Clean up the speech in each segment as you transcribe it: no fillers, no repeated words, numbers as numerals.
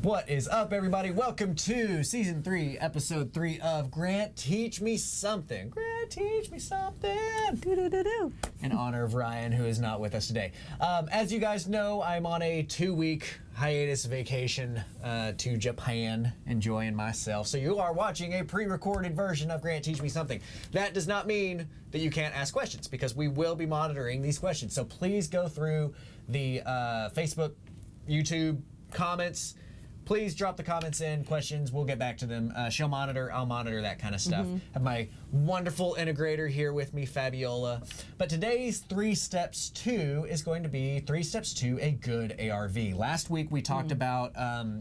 What is up, everybody? Welcome to Season 3, Episode 3 of Grant Teach Me Something. Grant Teach Me Something. Do-do-do-do. In honor of Ryan, who is not with us today. As you guys know, I'm on a 2-week hiatus vacation to Japan, enjoying myself. So you are watching a pre-recorded version of Grant Teach Me Something. That does not mean that you can't ask questions, because we will be monitoring these questions. So please go through the Facebook, YouTube comments. Please drop the comments in, questions, we'll get back to them. She'll monitor, I'll monitor, that kind of stuff. Have my wonderful integrator here with me, Fabiola. But today's 3 steps to is going to be 3 steps to a good ARV. Last week we talked about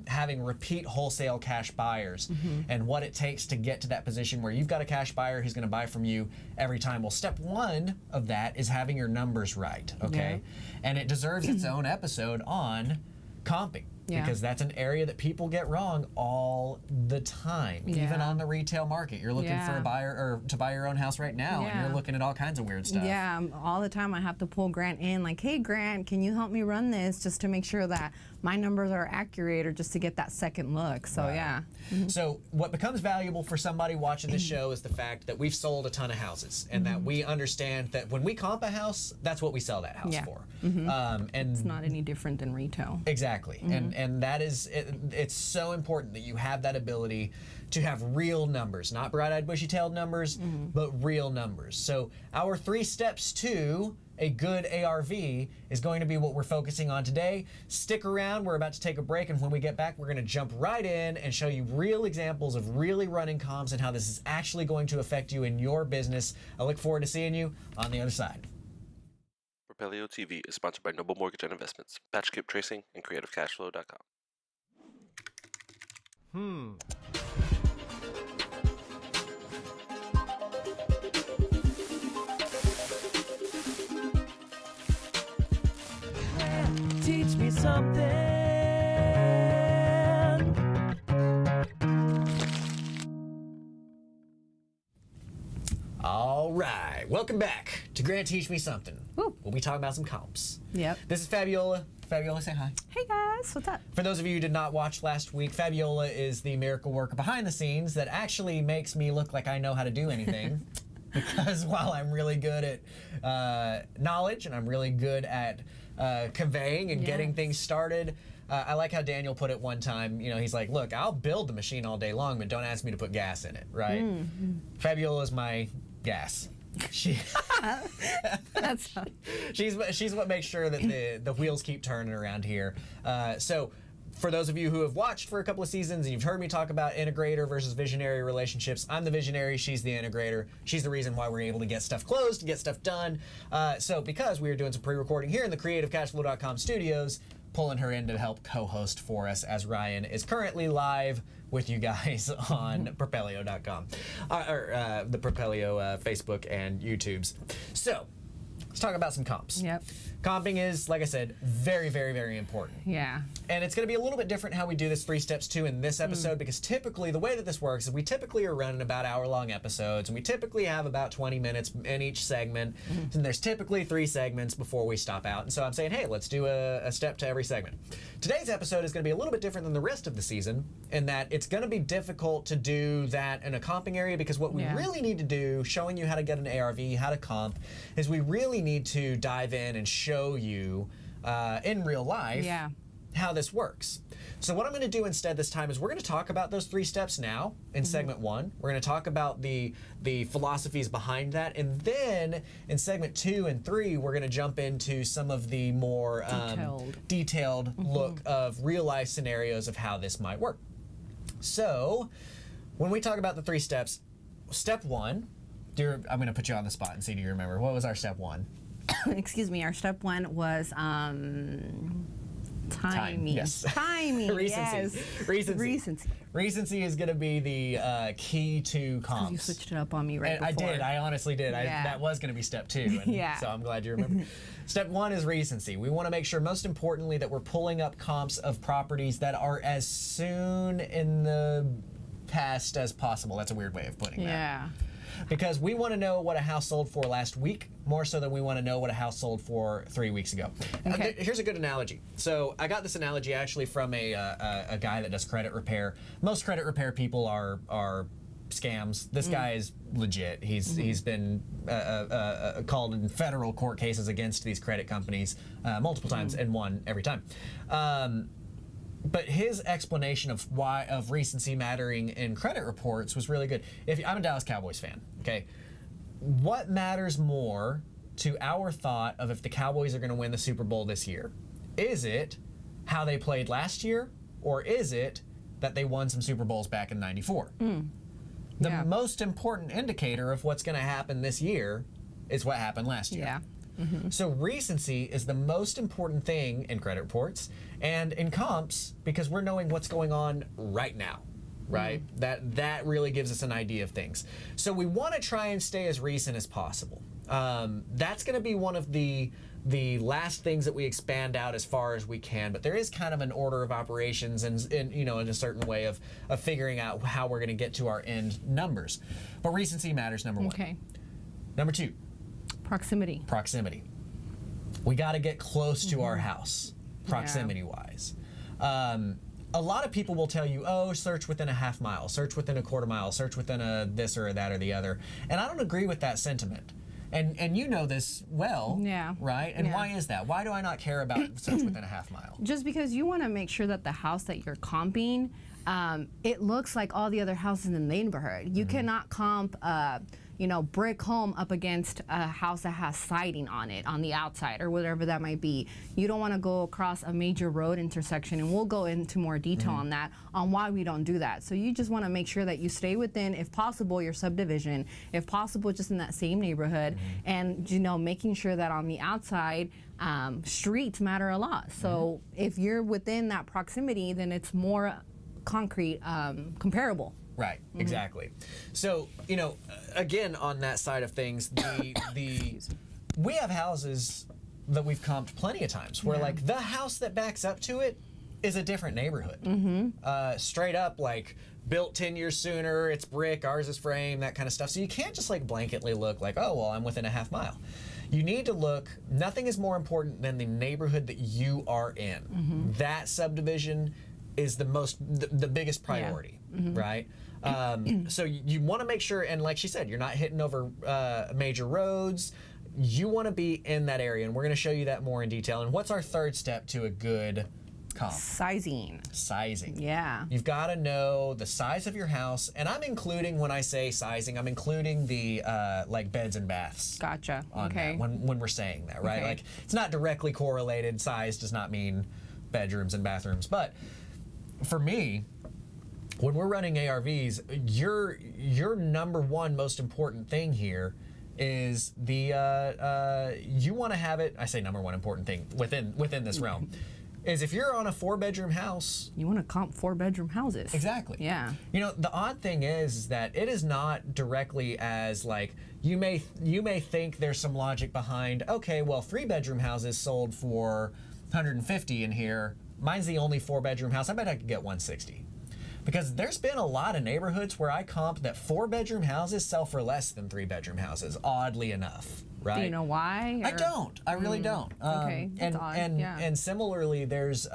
having repeat wholesale cash buyers and what it takes to get to that position where you've got a cash buyer who's gonna buy from you every time. Well, step 1 of that is having your numbers right, okay? Yeah. And it deserves its own episode on comping. Yeah. Because that's an area that people get wrong all the time, even on the retail market. You're looking for a buyer or to buy your own house right now, and you're looking at all kinds of weird stuff. Yeah, all the time I have to pull Grant in, like, hey, Grant, can you help me run this just to make sure that my numbers are accurate or just to get that second look. So, So what becomes valuable for somebody watching this show is the fact that we've sold a ton of houses and that we understand that when we comp a house, that's what we sell that house for. And it's not any different than retail. Exactly. And that is, it's so important that you have that ability to have real numbers, not bright-eyed, bushy-tailed numbers, but real numbers. So our 3 steps to a good ARV is going to be what we're focusing on today. Stick around, we're about to take a break, and when we get back, we're gonna jump right in and show you real examples of really running comps and how this is actually going to affect you in your business. I look forward to seeing you on the other side. PROPELIO TV is sponsored by Noble Mortgage and Investments, Patchkip Tracing, and CreativeCashFlow.com. Teach me something. All right, welcome back to Grant Teach Me Something. Woo. We'll be talking about some comps. Yep. This is Fabiola. Fabiola, say hi. Hey guys, what's up? For those of you who did not watch last week, Fabiola is the miracle worker behind the scenes that actually makes me look like I know how to do anything. Because while I'm really good at knowledge and I'm really good at conveying and getting things started, I like how Daniel put it one time. You know, he's like, look, I'll build the machine all day long, but don't ask me to put gas in it, right? Fabiola is my gas. She's what makes sure that the wheels keep turning around here. So for those of you who have watched for a couple of seasons and you've heard me talk about integrator versus visionary relationships, I'm the visionary, she's the integrator. She's the reason why we're able to get stuff closed, to get stuff done. So because we are doing some pre-recording here in the CreativeCashFlow.com studios, pulling her in to help co-host for us as Ryan is currently live with you guys on PROPELIO.com, or the PROPELIO Facebook and YouTubes. So let's talk about some comps. Yep. Comping is, like I said, very, very, very important. Yeah. And it's going to be a little bit different how we do this 3 steps too in this episode, because typically the way that this works is we typically are running about hour-long episodes, and we typically have about 20 minutes in each segment, and there's typically 3 segments before we stop out. And so I'm saying, hey, let's do a step to every segment. Today's episode is going to be a little bit different than the rest of the season in that it's going to be difficult to do that in a comping area, because what we really need to do, showing you how to get an ARV, how to comp, is we really need to dive in and show you in real life how this works. So what I'm going to do instead this time is we're going to talk about those 3 steps now in segment 1. We're going to talk about the philosophies behind that, and then in segment 2 and 3 we're going to jump into some of the more detailed look of real life scenarios of how this might work. So when we talk about the 3 steps, step 1, I'm going to put you on the spot and see do you remember. What was our step 1? Excuse me, our step 1 was timing. Yes. Timing. Recency. Yes. Recency. Recency is going to be the key to comps. You switched it up on me right before. I did. I honestly did. That was going to be step 2. And so I'm glad you remember. Step 1 is recency. We want to make sure, most importantly, that we're pulling up comps of properties that are as soon in the past as possible. That's a weird way of putting that. because we want to know what a house sold for last week more so than we want to know what a house sold for 3 weeks ago. Okay. Here's a good analogy. So I got this analogy actually from a guy that does credit repair. Most credit repair people are scams. This guy is legit. He's been called in federal court cases against these credit companies multiple times and won every time. But his explanation of recency mattering in credit reports was really good. I'm a Dallas Cowboys fan, okay? What matters more to our thought of if the Cowboys are going to win the Super Bowl this year? Is it how they played last year, or is it that they won some Super Bowls back in '94? The most important indicator of what's going to happen this year is what happened last year. Yeah. So recency is the most important thing in credit reports and in comps because we're knowing what's going on right now, right? That really gives us an idea of things. So we want to try and stay as recent as possible. That's going to be one of the last things that we expand out as far as we can, but there is kind of an order of operations and in a certain way of figuring out how we're going to get to our end numbers. But recency matters, number one. Okay. Number two. Proximity. We got to get close to our house, proximity-wise. A lot of people will tell you, oh, search within a half mile, search within a quarter mile, search within a this or that or the other. And I don't agree with that sentiment. And you know this well, right? And why is that? Why do I not care about search within a half mile? Just because you want to make sure that the house that you're comping, it looks like all the other houses in the neighborhood. You cannot comp brick home up against a house that has siding on it on the outside or whatever that might be. You don't want to go across a major road intersection, and we'll go into more detail on that, on why we don't do that. So you just want to make sure that you stay within, if possible, your subdivision, if possible, just in that same neighborhood, and making sure that on the outside, streets matter a lot. So if you're within that proximity, then it's more concrete, comparable. Right, exactly. So, again, on that side of things, we have houses that we've comped plenty of times where, like, the house that backs up to it is a different neighborhood. Straight up, like, built 10 years sooner, it's brick, ours is frame, that kind of stuff. So you can't just, like, blanketly look like, oh, well, I'm within a half mile. You need to look, nothing is more important than the neighborhood that you are in. That subdivision is the biggest priority, right? So you want to make sure, and like she said, you're not hitting over major roads. You want to be in that area, and we're going to show you that more in detail. And what's our third step to a good comp? Sizing. Yeah. You've got to know the size of your house, and I'm including, when I say sizing, I'm including the like beds and baths. Gotcha. On that, when we're saying that, right? Okay. Like, it's not directly correlated. Size does not mean bedrooms and bathrooms, but for me, when we're running ARVs, your number one most important thing here is you want to have it. I say number one important thing within this realm is if you're on a 4-bedroom house, you want to comp 4-bedroom houses. Exactly. Yeah. The odd thing is that it is not directly as like you may think there's some logic behind. Okay, well, 3-bedroom houses sold for 150 in here. Mine's the only 4-bedroom house. I bet I could get 160. Because there's been a lot of neighborhoods where I comp that 4-bedroom houses sell for less than 3-bedroom houses, oddly enough, right? Do you know why? I don't. I really don't. Okay, that's odd. And similarly, there's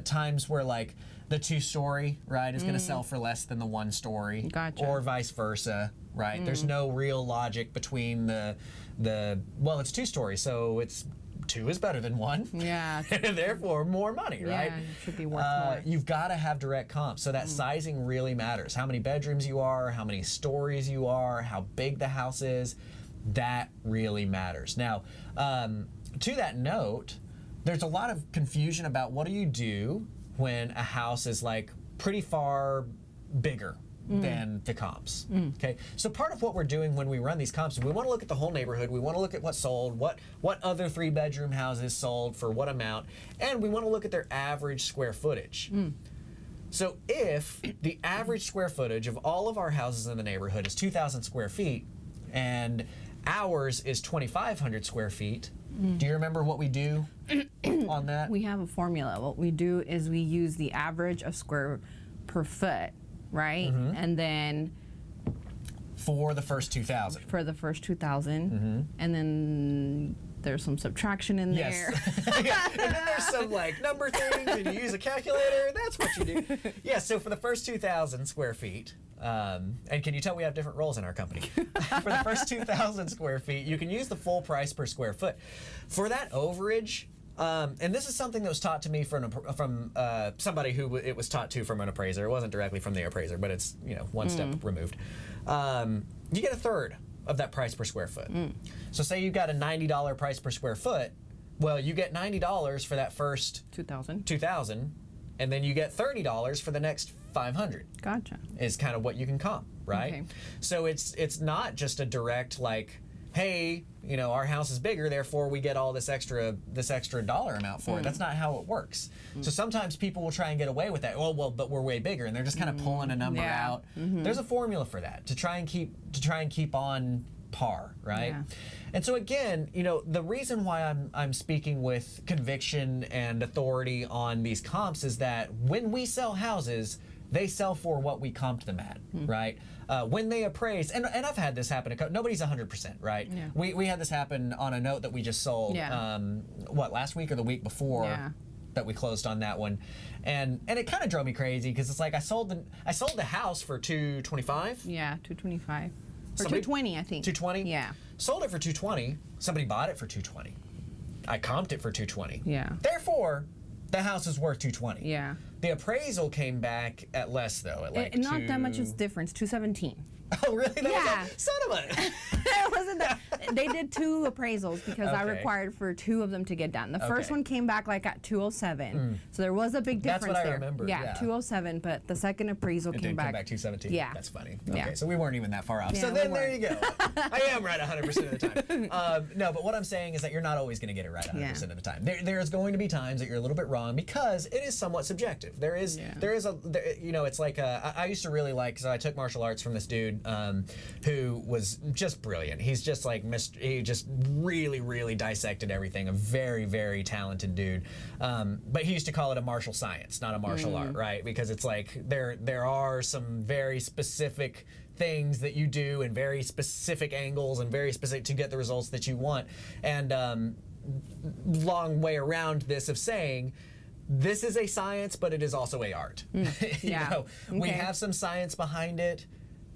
times where like the 2-story, right, is going to sell for less than the 1-story. Gotcha. Or vice versa, right? There's no real logic between well, it's 2-story, so it's 2 is better than 1. Yeah. And therefore more money, right? Yeah, it should be worth more. You've got to have direct comps. So that sizing really matters. How many bedrooms you are, how many stories you are, how big the house is, that really matters. Now, to that note, there's a lot of confusion about what do you do when a house is like pretty far bigger than the comps. Okay, so part of what we're doing when we run these comps, we want to look at the whole neighborhood. We want to look at what sold, what other 3-bedroom houses sold for what amount, and we want to look at their average square footage. So if the average square footage of all of our houses in the neighborhood is 2,000 square feet, and ours is 2,500 square feet, do you remember what we do on that? We have a formula. What we do is we use the average of square per foot, right? And then for the first 2,000. For the first 2,000, and then there's some subtraction in there. Yes. Yeah. And then there's some like number things, and you use a calculator. That's what you do. Yeah. So for the first 2,000 square feet, and can you tell we have different roles in our company? For the first 2,000 square feet, you can use the full price per square foot. For that overage. And this is something that was taught to me from somebody who it was taught to from an appraiser. It wasn't directly from the appraiser, but it's one step removed. You get a third of that price per square foot. So say you've got a $90 price per square foot. Well, you get $90 for that first 2,000, and then you get $30 for the next 500. Gotcha. Is kind of what you can comp, right? Okay. So it's not just a direct like, hey, our house is bigger, therefore we get all this extra dollar amount for it. That's not how it works. So sometimes people will try and get away with that. Well, but we're way bigger, and they're just kind of pulling a number out. There's a formula for that to try and keep on par, right? Yeah. And so again, the reason why I'm speaking with conviction and authority on these comps is that when we sell houses, they sell for what we comped them at, right? When they appraise, and I've had this happen, nobody's 100%, right? Yeah. We had this happen on a note that we just sold, last week or the week before that we closed on that one. And it kind of drove me crazy because it's like I sold the house for $225. Yeah, $225. Or Somebody- $220, I think. $220? Yeah. Sold it for $220. Somebody bought it for $220. I comped it for $220. Yeah. Therefore, the house is worth $220. Yeah. The appraisal came back at less though, at like Not that much of difference, $217. Oh, really? That Yeah. was son of a. It wasn't that. They did 2 appraisals because I Okay. required for 2 of them to get done. The first Okay. one came back like at 207. So there was a big That's difference what I there. remember, yeah. 207, but the second appraisal It came did back. come back 217. Yeah. That's funny. Yeah. Okay, so we weren't even that far off. Yeah, so we then there weren't. you go. I am right 100% of the time. No, but what I'm saying is that you're not always going to get it right 100% of the time. There's going to be times that you're a little bit wrong because it is somewhat subjective. It's like I used to really like, so I took martial arts from this dude who was just brilliant. He's just like he just really, really dissected everything. A very, very talented dude. But he used to call it a martial science, not a martial art, right? Because it's like there are some very specific things that you do and very specific angles and very specific to get the results that you want. And long way around this of saying, this is a science, but it is also a art. Yeah. We Okay. have some science behind it,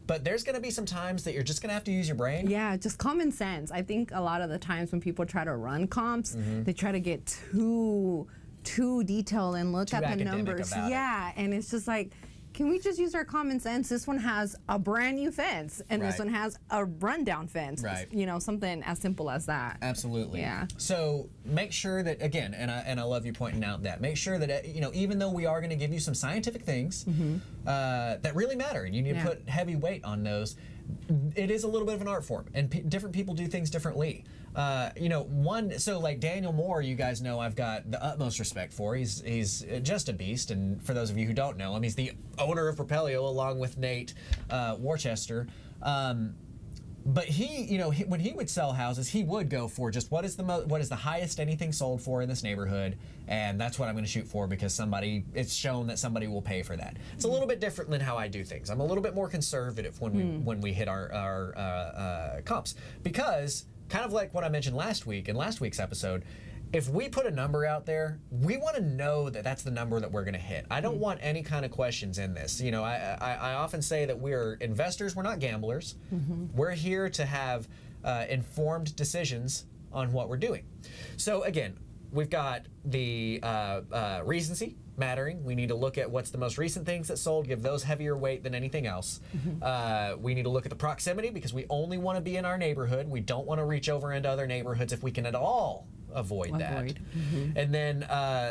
but there's going to be some times that you're just going to have to use your brain. Yeah, just common sense. I think a lot of the times when people try to run comps, they try to get too detailed and look Too at the academic numbers. about it. Yeah, and it's just like, can we just use our common sense? This one has a brand new fence, and this Right. one has a rundown fence. Right. Something as simple as that. Absolutely. Yeah. So make sure that, again, and I love you pointing out that, make sure that, even though we are going to give you some scientific things that really matter, and you need to put heavy weight on those, it is a little bit of an art form, and different people do things differently. So like Daniel Moore, you guys know I've got the utmost respect for. He's just a beast, and for those of you who don't know him, he's the owner of PROPELIO along with Nate Worcester. But when he would sell houses, he would go for just what is the highest anything sold for in this neighborhood, and that's what I'm going to shoot for because it's shown that somebody will pay for that. It's a little bit different than how I do things. I'm a little bit more conservative when we hit our comps, because kind of like what I mentioned last week in last week's episode. If we put a number out there, we want to know that that's the number that we're going to hit. I don't want any kind of questions in this. I often say that we're investors, we're not gamblers. We're here to have informed decisions on what we're doing. So again, we've got the recency mattering. We need to look at what's the most recent things that sold, give those heavier weight than anything else. We need to look at the proximity because we only want to be in our neighborhood. We don't want to reach over into other neighborhoods if we can at all avoid that. And then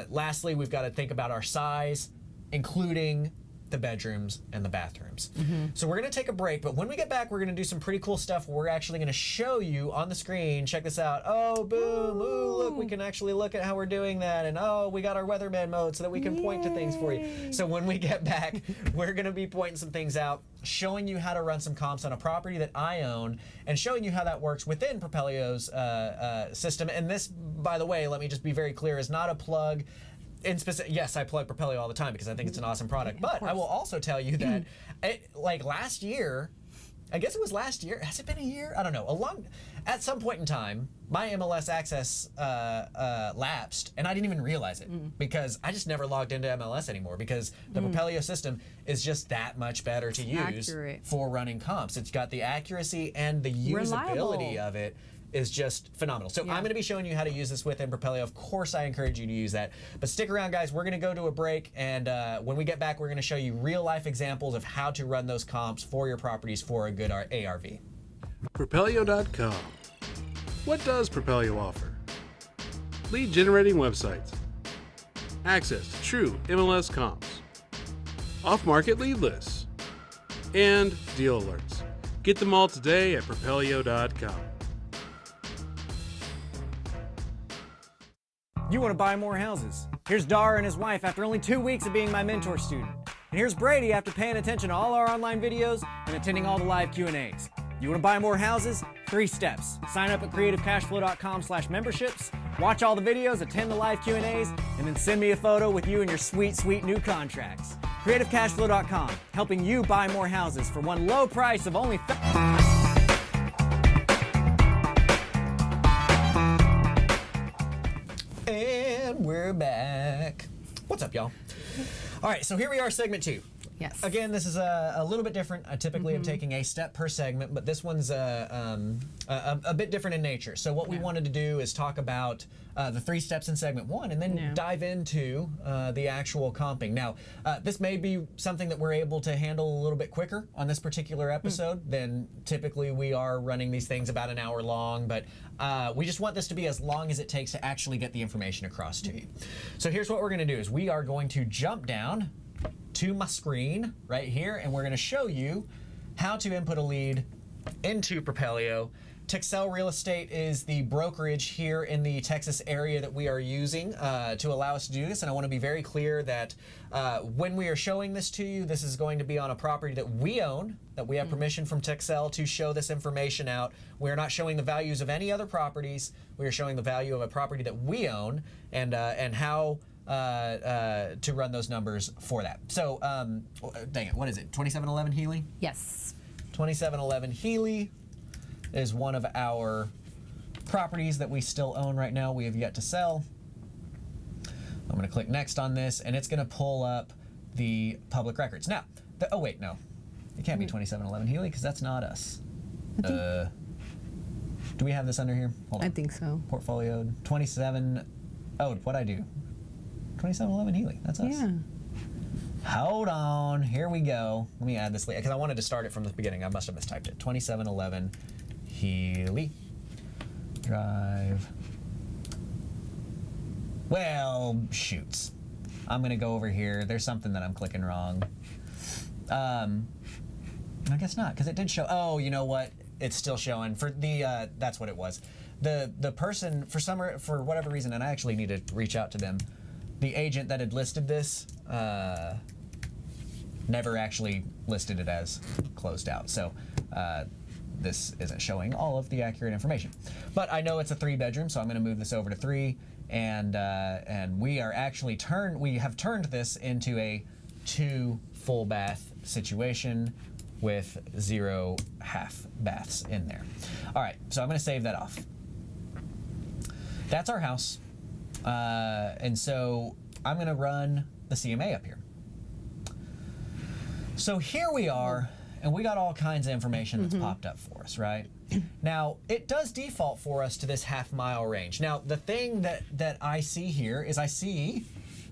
lastly, we've got to think about our size, including the bedrooms and the bathrooms. So we're going to take a break, but when we get back, we're going to do some pretty cool stuff. We're actually going to show you on the screen. Check this out. Oh, boom. Ooh, look, we can actually look at how we're doing that. And oh, we got our weatherman mode so that we can point to things for you. So when we get back, we're going to be pointing some things out, showing you how to run some comps on a property that I own, and showing you how that works within PROPELIO's system. And this, by the way, let me just be very clear, is not a plug. Yes, I plug PROPELIO all the time because I think it's an awesome product. But I will also tell you that, like last year, I guess it was last year. Has it been a year? I don't know. At some point in time, my MLS access lapsed, and I didn't even realize it because I just never logged into MLS anymore because the PROPELIO system is just that much better to use for running comps. It's got the accuracy and the usability of it is just phenomenal. So I'm going to be showing you how to use this within PROPELIO. Of course, I encourage you to use that. But stick around, guys. We're going to go to a break, and when we get back, we're going to show you real-life examples of how to run those comps for your properties for a good ARV. PROPELIO.com. What does PROPELIO offer? Lead generating websites, access to true MLS comps, off-market lead lists, and deal alerts. Get them all today at PROPELIO.com. You want to buy more houses. Here's Dar and his wife after only 2 weeks of being my mentor student. And here's Brady after paying attention to all our online videos and attending all the live Q&As. You want to buy more houses? 3 steps. Sign up at CreativeCashFlow.com/memberships, watch all the videos, attend the live Q&As, and then send me a photo with you and your sweet, sweet new contracts. CreativeCashFlow.com, helping you buy more houses for one low price of only And we're back. What's up, y'all? All right, so here we are, segment 2. Yes. Again, this is a little bit different. I typically am taking a step per segment, but this one's a bit different in nature. So what we wanted to do is talk about the 3 steps in segment 1 and then dive into the actual comping. Now, this may be something that we're able to handle a little bit quicker on this particular episode than typically we are running these things about an hour long, but we just want this to be as long as it takes to actually get the information across to you. So here's what we're going to do is we are going to jump down to my screen right here, and we're going to show you how to input a lead into PROPELIO. Texel Real Estate is the brokerage here in the Texas area that we are using to allow us to do this, and I want to be very clear that when we are showing this to you, this is going to be on a property that we own, that we have permission from Texel to show this information out. We are not showing the values of any other properties. We are showing the value of a property that we own and how to run those numbers for that. So, dang it, what is it, 2711 Healy? Yes. 2711 Healy is one of our properties that we still own right now. We have yet to sell. I'm going to click next on this, and it's going to pull up the public records. Now, oh wait, no. It can't be 2711 Healy because that's not us. Do we have this under here? Hold on. I think so. Portfolio 27. Oh, what'd I do? 2711 Healy. That's us. Yeah. Hold on. Here we go. Let me add this later because I wanted to start it from the beginning. I must have mistyped it. 2711 Healy Drive. Well, shoots. I'm going to go over here. There's something that I'm clicking wrong. I guess not because it did show. Oh, you know what? It's still showing. For the that's what it was. The person, for whatever reason, and I actually need to reach out to them, the agent that had listed this never actually listed it as closed out. So this isn't showing all of the accurate information. But I know it's a 3-bedroom, so I'm going to move this over to 3. And we are actually we have turned this into a 2 full bath situation with 0 half baths in there. All right, so I'm going to save that off. That's our house. And so I'm going to run the CMA up here. So here we are, and we got all kinds of information that's popped up for us, right? Now, it does default for us to this half-mile range. Now, the thing that I see here is I see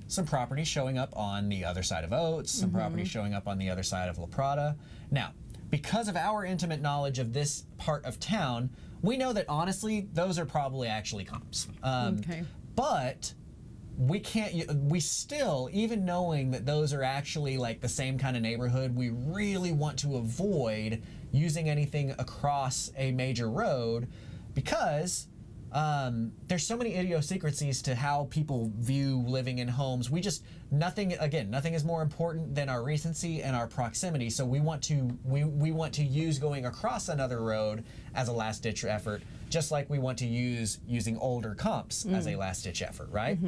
some properties showing up on the other side of Oates, some properties showing up on the other side of La Prada. Now, because of our intimate knowledge of this part of town, we know that honestly, those are probably actually comps. Okay. But we still, even knowing that those are actually like the same kind of neighborhood, we really want to avoid using anything across a major road because there's so many idiosyncrasies to how people view living in homes. Nothing is more important than our recency and our proximity. So we want to use going across another road as a last ditch effort, just like we want to use using older comps as a last ditch effort, right?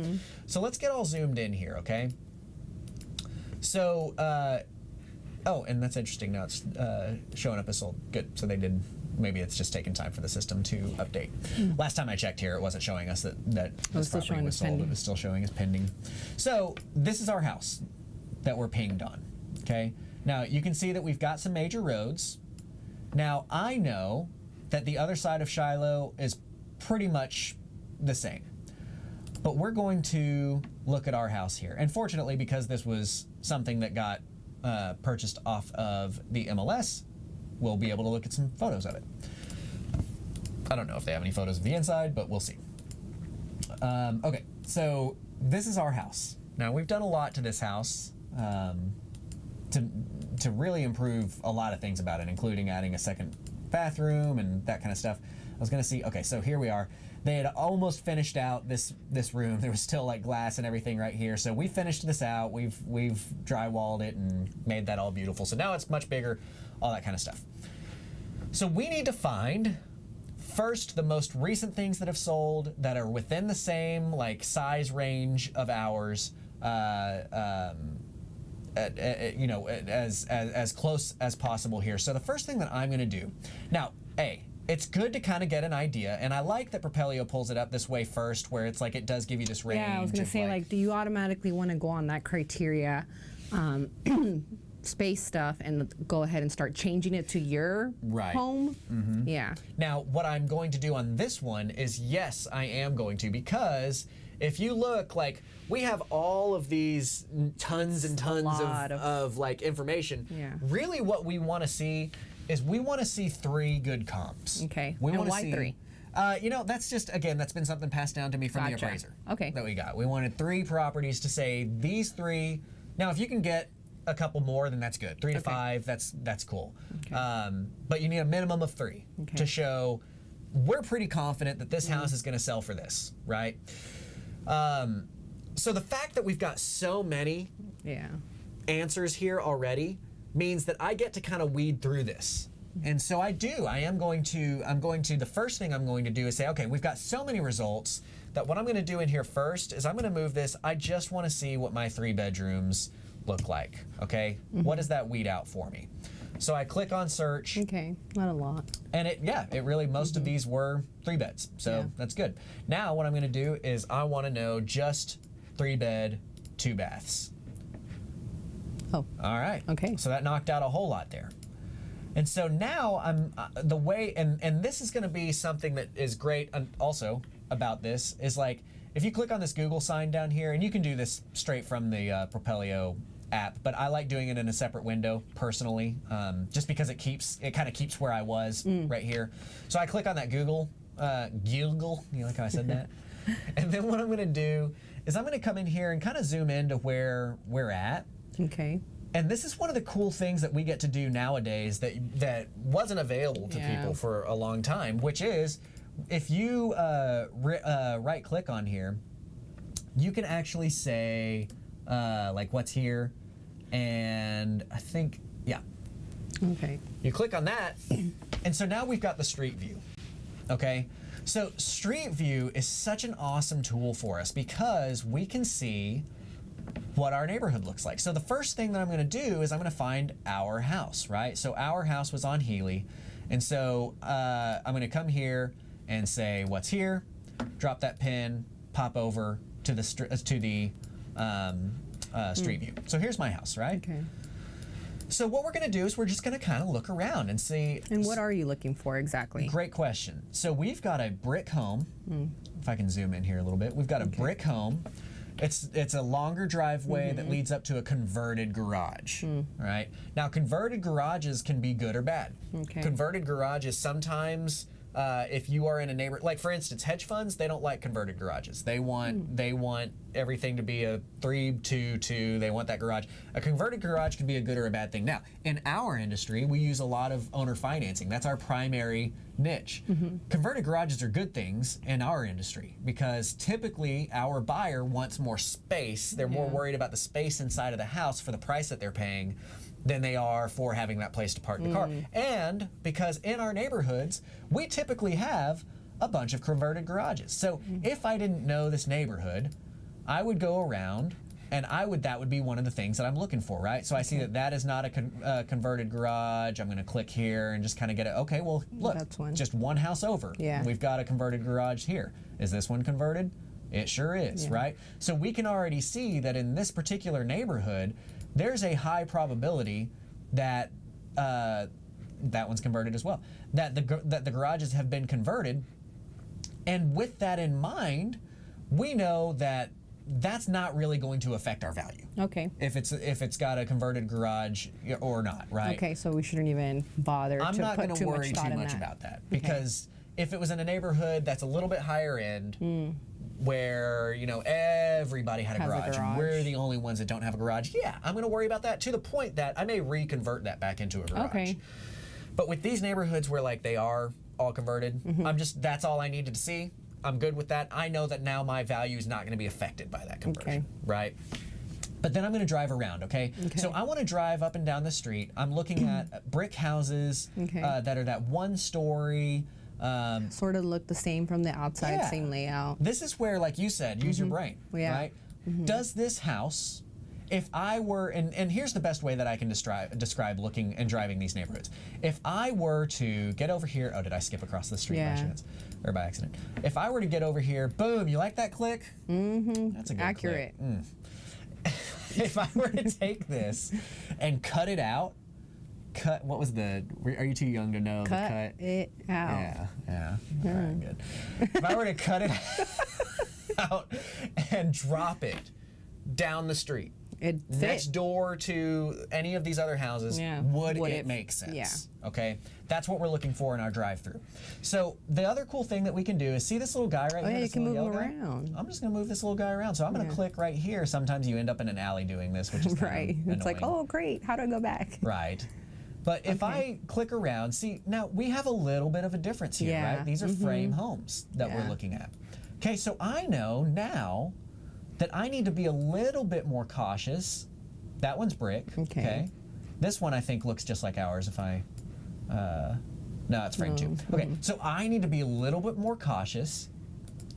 So let's get all zoomed in here, okay? So Oh, and that's interesting. Now it's showing up as sold. Good. So they did. Maybe it's just taking time for the system to update. Last time I checked here, it wasn't showing us that this property was sold. It was still showing as pending. So this is our house that we're pinged on. Okay. Now you can see that we've got some major roads. Now I know that the other side of Shiloh is pretty much the same. But we're going to look at our house here. And fortunately, because this was something that got purchased off of the MLS, we'll be able to look at some photos of it. I don't know if they have any photos of the inside, but we'll see. Okay, so this is our house. Now, we've done a lot to this house to really improve a lot of things about it, including adding a second bathroom and that kind of stuff. I was gonna see, okay, so here we are. They had almost finished out this room. There was still like glass and everything right here. So we finished this out. We've drywalled it and made that all beautiful. So now it's much bigger, all that kind of stuff. So we need to find first the most recent things that have sold that are within the same like size range of ours, you know, as close as possible here. So the first thing that I'm gonna do, now, it's good to kind of get an idea, and I like that Propelio pulls it up this way first, where it's like it does give you this range. Yeah, I was going to say, like, do you automatically want to go on that criteria space stuff and go ahead and start changing it to your home? Mm-hmm. Yeah. Now, what I'm going to do on this one is, yes, I am going to, because if you look, like, we have all of these tons and tons of like information. Yeah. Really what we want to see is we want to see 3 good comps. Okay. We and want to why see 3? You know, that's just, again, that's been something passed down to me from the appraiser. Okay. That we got. We wanted 3 properties to say these 3. Now, if you can get a couple more, then that's good. 3 to 5, that's cool. Okay. But you need a minimum of 3 to show we're pretty confident that this house is going to sell for this, right? So the fact that we've got so many answers here already means that I get to kind of weed through this. And so I'm going to, the first thing I'm going to do is say, okay, we've got so many results that what I'm going to do in here first is I'm going to move this. I just want to see what my 3 bedrooms look like, okay? What does that weed out for me? So I click on search. Okay, not a lot. And it really, most of these were 3 beds. So that's good. Now what I'm going to do is I want to know just 3 bed, 2 baths. Oh. All right. Okay. So that knocked out a whole lot there. And so now I'm the way, and this is going to be something that is great also about this is like, if you click on this Google sign down here, and you can do this straight from the Propelio app, but I like doing it in a separate window personally, just because it kind of keeps where I was right here. So I click on that Google, you like how I said that? And then what I'm going to do is I'm going to come in here and kind of zoom into where we're at. Okay. And this is one of the cool things that we get to do nowadays that wasn't available to people for a long time, which is if you right click on here, you can actually say like what's here, and I think, Okay. You click on that, and so now we've got the street view, okay? So street view is such an awesome tool for us because we can see what our neighborhood looks like. So the first thing that I'm going to do is I'm going to find our house, right? So our house was on Healy, and so I'm going to come here and say what's here, drop that pin, pop over to the street view. So here's my house, right? Okay. So what we're going to do is we're just going to kind of look around and see. And what are you looking for exactly? Great question. So we've got a brick home. If I can zoom in here a little bit, we've got a brick home. It's a longer driveway that leads up to a converted garage. Right? Now, converted garages can be good or bad. Okay. Converted garages sometimes, if you are in a neighborhood, like for instance, hedge funds, they don't like converted garages. They want everything to be a 3-2-2. They want that garage. A converted garage can be a good or a bad thing. Now, in our industry, we use a lot of owner financing. That's our primary niche. Converted garages are good things in our industry because typically our buyer wants more space. They're more worried about the space inside of the house for the price that they're paying than they are for having that place to park the car. And because in our neighborhoods, we typically have a bunch of converted garages. So if I didn't know this neighborhood, I would go around And that would be one of the things that I'm looking for, right? So I see that is not a converted garage. I'm going to click here and just kind of get it. Okay, well, look, That's one. just one house over. Yeah. We've got a converted garage here. Is this one converted? It sure is, right? So we can already see that in this particular neighborhood, there's a high probability that that one's converted as well. That the garages have been converted. And with that in mind, we know that that's not really going to affect our value. Okay. If it's got a converted garage or not, right? Okay, so we shouldn't even bother I'm to not put going to too worry much thought too in much that. about that because if it was in a neighborhood that's a little bit higher end, where everybody had a Has a garage, and garage. we're the only ones that don't have a garage, yeah, I'm going to worry about that to the point that I may reconvert that back into a garage. Okay. But with these neighborhoods where like they are all converted, that's all I needed to see. I'm good with that. I know that now my value is not going to be affected by that conversion, right? But then I'm going to drive around, okay? So I want to drive up and down the street. I'm looking at brick houses that are that one story. Sort of look the same from the outside, Yeah. same layout. This is where, like you said, use your brain, Yeah. right? Does this house, if I were, and here's the best way that I can describe looking and driving these neighborhoods. If I were to get over here, oh, did I skip across the street by chance? Or by accident? If I were to get over here, boom, you like that click? That's a good Accurate. click. If I were to take this and cut it out, what was are you too young to know the cut? Cut it out. Yeah. All right, good. If I were to cut it out and drop it down the street, It next fit. door to any of these other houses, Yeah. would Would it it- make sense? yeah. Okay? That's what we're looking for in our drive-through. So the other cool thing that we can do is see this little guy right Oh, here? yeah, you this can little move yellow him guy? around. I'm just going to move this little guy around. So I'm going to click right here. Sometimes you end up in an alley doing this, which is kind Right. of It's like, annoying. oh, great. How do I go back? Right. But if I click around, see, now we have a little bit of a difference here, Yeah. right? These are frame homes that we're Yeah. looking at. Okay, so I know now that I need to be a little bit more cautious. That one's brick. Okay. This one I think looks just like ours if I, no, it's frame two. Okay, so I need to be a little bit more cautious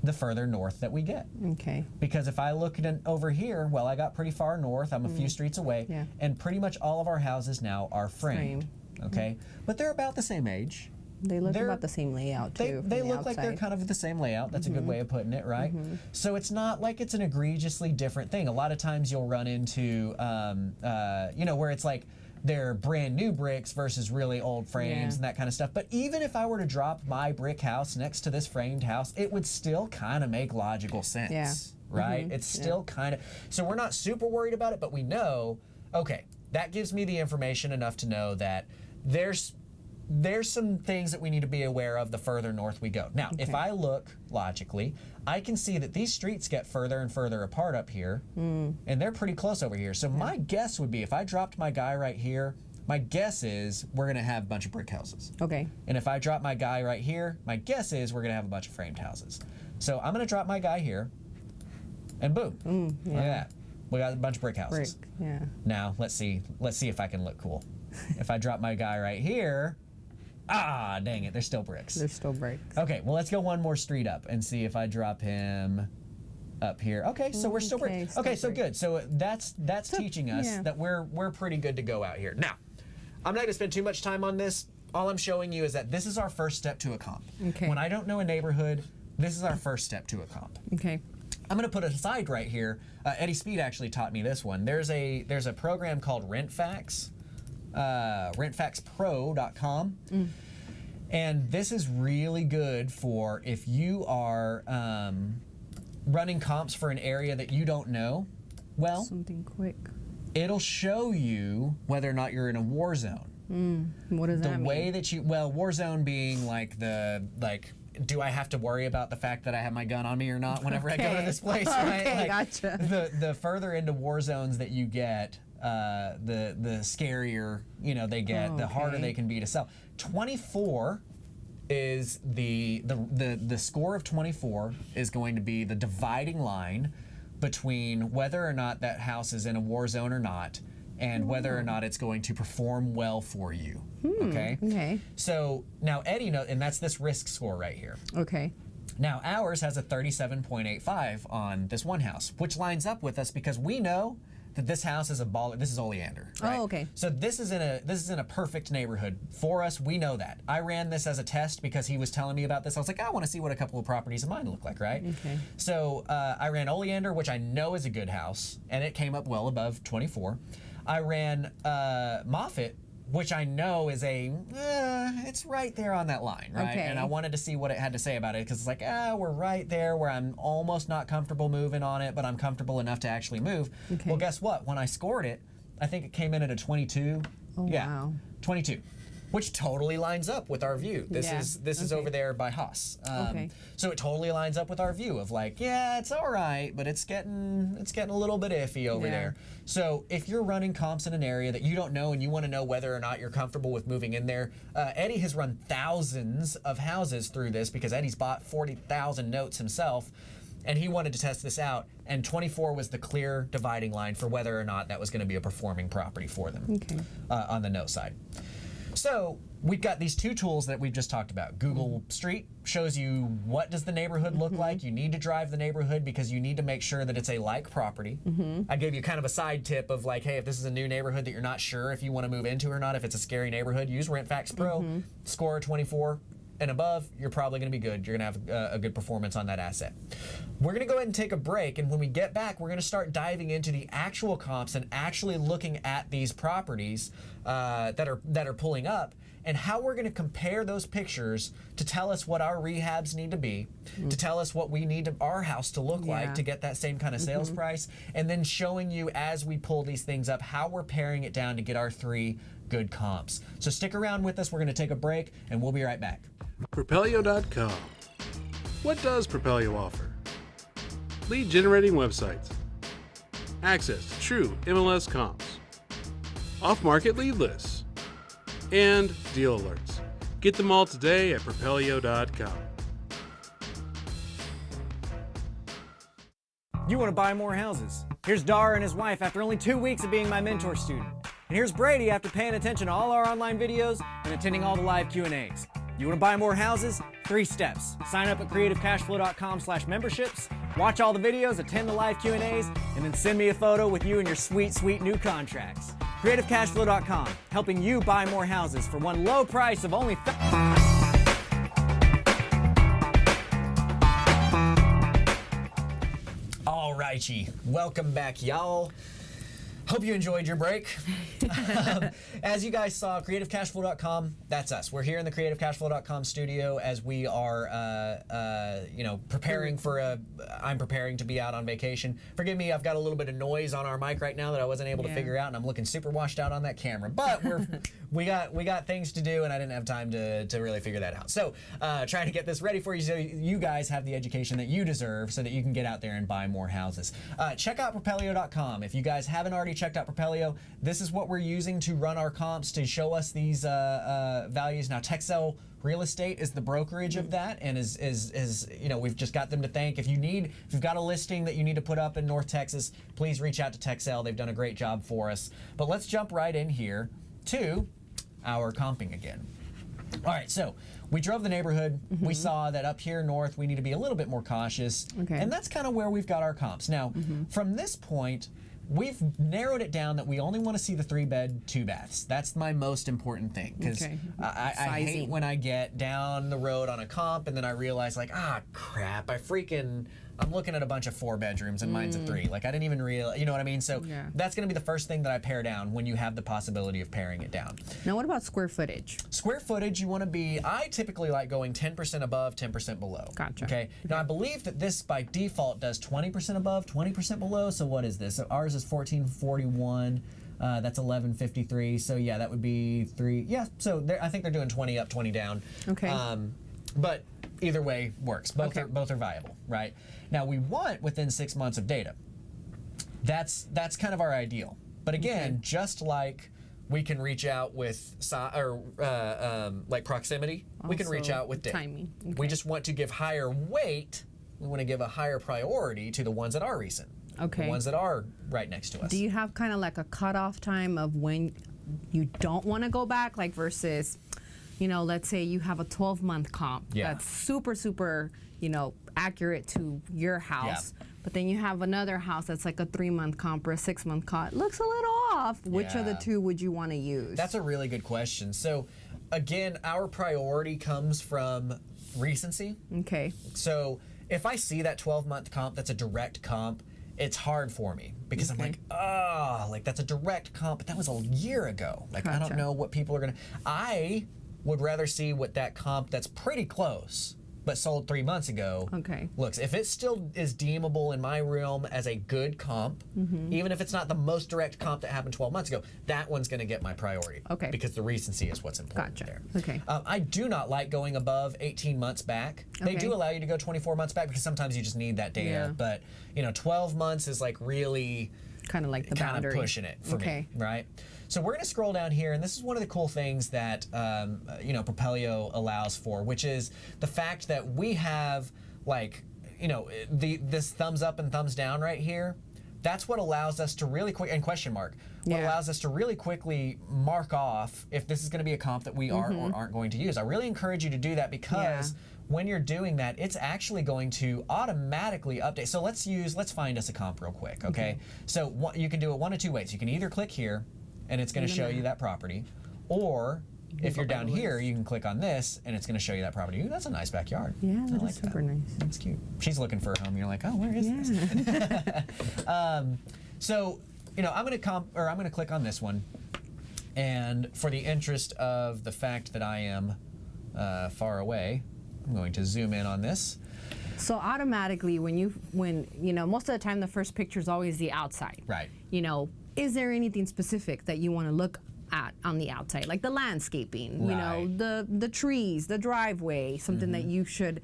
the further north that we get. Okay. Because if I look at over here, well, I got pretty far north. I'm a few streets away, Yeah. and pretty much all of our houses now are framed. Okay, but they're about the same age. They look They're- about the same layout, too. They from the look like they're outside. kind of the same layout. That's a good way of putting it, right? So it's not like it's an egregiously different thing. A lot of times you'll run into, where it's like they're brand new bricks versus really old frames Yeah. and that kind of stuff. But even if I were to drop my brick house next to this framed house, it would still kind of make logical sense, Yeah. right? It's still kind of, so we're not super worried about it, but we know, okay, that gives me the information enough to know that there's some things that we need to be aware of the further north we go. Now, if I look logically, I can see that these streets get further and further apart up here, and they're pretty close over here. So my guess would be if I dropped my guy right here, my guess is we're going to have a bunch of brick houses. Okay. And if I drop my guy right here, my guess is we're going to have a bunch of framed houses. So I'm going to drop my guy here, and boom, look at that. We got a bunch of brick houses. Brick. Yeah. Now, let's see if I can look cool. If I drop my guy right here, ah, dang it, they're still bricks. There's still bricks. Okay, well, let's go one more street up and see if I drop him up here. Okay, so we're still Okay, brick. still Okay, so brick. good. So that's teaching us yeah. that we're pretty good to go out here. Now, I'm not going to spend too much time on this. All I'm showing you is that this is our first step to a comp. Okay. When I don't know a neighborhood, this is our first step to a comp. Okay. I'm going to put it aside right here. Eddie Speed actually taught me this one. There's a program called RentFax, rentfaxpro.com. And this is really good for if you are running comps for an area that you don't know well. Something quick. It'll show you whether or not you're in a war zone. What does The that way mean? that war zone being do I have to worry about the fact that I have my gun on me or not whenever I go to Okay. this place, right? Okay, gotcha. The further into war zones that you get, the scarier they get, the harder Okay. they can be to sell. 24 is the score of 24 is going to be the dividing line between whether or not that house is in a war zone or not, and whether or not it's going to perform well for you. Okay. Okay. So now Eddie knows, and that's this risk score right here. Okay. Now ours has a 37.85 on this one house, which lines up with us because we know that this house is a baller. This is Oleander, right? Oh, okay. So this is in a perfect neighborhood for us. We know that. I ran this as a test because he was telling me about this. I was like, I want to see what a couple of properties of mine look like, right? Okay. So I ran Oleander, which I know is a good house, and it came up well above 24. I ran Moffett, which I know is it's right there on that line, right? Okay. And I wanted to see what it had to say about it because it's like, we're right there where I'm almost not comfortable moving on it, but I'm comfortable enough to actually move. Okay. Well, guess what? When I scored it, I think it came in at a 22. Oh, yeah, wow. 22. Which totally lines up with our view. This Yeah. is Okay. over there by Haas. Okay. So it totally lines up with our view of like, yeah, it's all right, but it's getting a little bit iffy over Yeah. there. So if you're running comps in an area that you don't know and you want to know whether or not you're comfortable with moving in there, Eddie has run thousands of houses through this because Eddie's bought 40,000 notes himself. And he wanted to test this out, and 24 was the clear dividing line for whether or not that was going to be a performing property for them. Okay. On the note side. So we've got these two tools that we've just talked about. Google Street shows you what does the neighborhood look like. You need to drive the neighborhood because you need to make sure that it's a like property. I gave you kind of a side tip of like, hey, if this is a new neighborhood that you're not sure if you want to move into or not, if it's a scary neighborhood, use RentFacts Pro, score a 24 and above, you're probably going to be good. You're going to have a good performance on that asset. We're going to go ahead and take a break, and when we get back, we're going to start diving into the actual comps and actually looking at these properties that are pulling up and how we're going to compare those pictures to tell us what our rehabs need to be, to tell us what we need our house to look like to get that same kind of sales price, and then showing you as we pull these things up how we're paring it down to get our 3 good comps. So stick around with us. We're going to take a break, and we'll be right back. PROPELIO.com. What does PROPELIO offer? Lead generating websites, access to true MLS comps, off-market lead lists, and deal alerts. Get them all today at PROPELIO.com. You want to buy more houses. Here's Dar and his wife after only 2 weeks of being my mentor student. And here's Brady after paying attention to all our online videos and attending all the live Q&As. You want to buy more houses? 3 steps. Sign up at CreativeCashFlow.com/memberships, watch all the videos, attend the live Q&As, and then send me a photo with you and your sweet, sweet new contracts. CreativeCashFlow.com, helping you buy more houses for one low price of only All righty, welcome back, y'all. Hope you enjoyed your break. As you guys saw, CreativeCashFlow.com, that's us. We're here in the CreativeCashFlow.com studio as we are, preparing for I'm preparing to be out on vacation. Forgive me, I've got a little bit of noise on our mic right now that I wasn't able to figure out, and I'm looking super washed out on that camera. But we got things to do, and I didn't have time to really figure that out. So trying to get this ready for you so you guys have the education that you deserve so that you can get out there and buy more houses. Check out PROPELIO.com. If you guys haven't already checked out Propelio, this is what we're using to run our comps to show us these values. Now, Texel Real Estate is the brokerage of that, and is we've just got them to thank. If you've got a listing that you need to put up in North Texas, please reach out to Texel. They've done a great job for us. But let's jump right in here to our comping again. All right, so we drove the neighborhood. We saw that up here north we need to be a little bit more cautious, and that's kind of where we've got our comps. Now, from this point, we've narrowed it down that we only want to see the 3-bed, 2-baths. That's my most important thing, because I hate when I get down the road on a comp and then I realize like, crap, I'm looking at a bunch of 4 bedrooms and mine's a 3. Like I didn't even realize, you know what I mean? So that's going to be the first thing that I pare down when you have the possibility of paring it down. Now what about square footage? Square footage, you want to be, I typically like going 10% above, 10% below. Gotcha. Okay. Now I believe that this by default does 20% above, 20% below. So what is this? So ours is 1441. That's 1153. So yeah, that would be 3. Yeah. So I think they're doing 20 up, 20 down. Okay. But either way works. Both are viable, right? Now we want within 6 months of data. That's kind of our ideal. But again, just like we can reach out with like proximity, we can reach out with data. Timing. Okay. We just want to give higher weight. We want to give a higher priority to the ones that are recent. Okay. The ones that are right next to us. Do you have kind of like a cutoff time of when you don't want to go back, like versus let's say you have a 12-month comp Yeah. that's super, super, accurate to your house. Yeah. But then you have another house that's like a 3-month comp or a 6-month comp. It looks a little off. Which of the Yeah. two would you want to use? That's a really good question. So, again, our priority comes from recency. okay. So, if I see that 12-month comp that's a direct comp, it's hard for me because I'm like, that's a direct comp, but that was a year ago. Like, I Gotcha. don't know what people are going to. I would rather see what that comp that's pretty close, but sold 3 months ago, Okay. looks. If it still is deemable in my realm as a good comp, even if it's not the most direct comp that happened 12 months ago, that one's going to get my priority. Okay. Because the recency is what's important Gotcha. there. Okay. I do not like going above 18 months back. They Okay. do allow you to go 24 months back because sometimes you just need that data. Yeah. But 12 months is like really Kind of like the kind boundary. of pushing it for Okay. me, right? So we're going to scroll down here, and this is one of the cool things that Propelio allows for, which is the fact that we have this thumbs up and thumbs down right here. That's what allows us to really quick, and question mark, what Yeah. allows us to really quickly mark off if this is going to be a comp that we are or aren't going to use. I really encourage you to do that because when you're doing that, it's actually going to automatically update. So let's find us a comp real quick, okay? So you can do it one of two ways. You can either click here, and it's going to show you that property, or if you're down here, you can click on this, and it's going to show you that property. Ooh, that's a nice backyard. Yeah, I that like is super nice. That's cute. She's looking for a home. You're like, oh, where is this? So, I'm going to click on this one, and for the interest of the fact that I am far away, I'm going to zoom in on this. So automatically, when most of the time the first picture is always the outside. Right. Is there anything specific that you want to look at on the outside, like the landscaping, Right. the trees, the driveway, something that you should,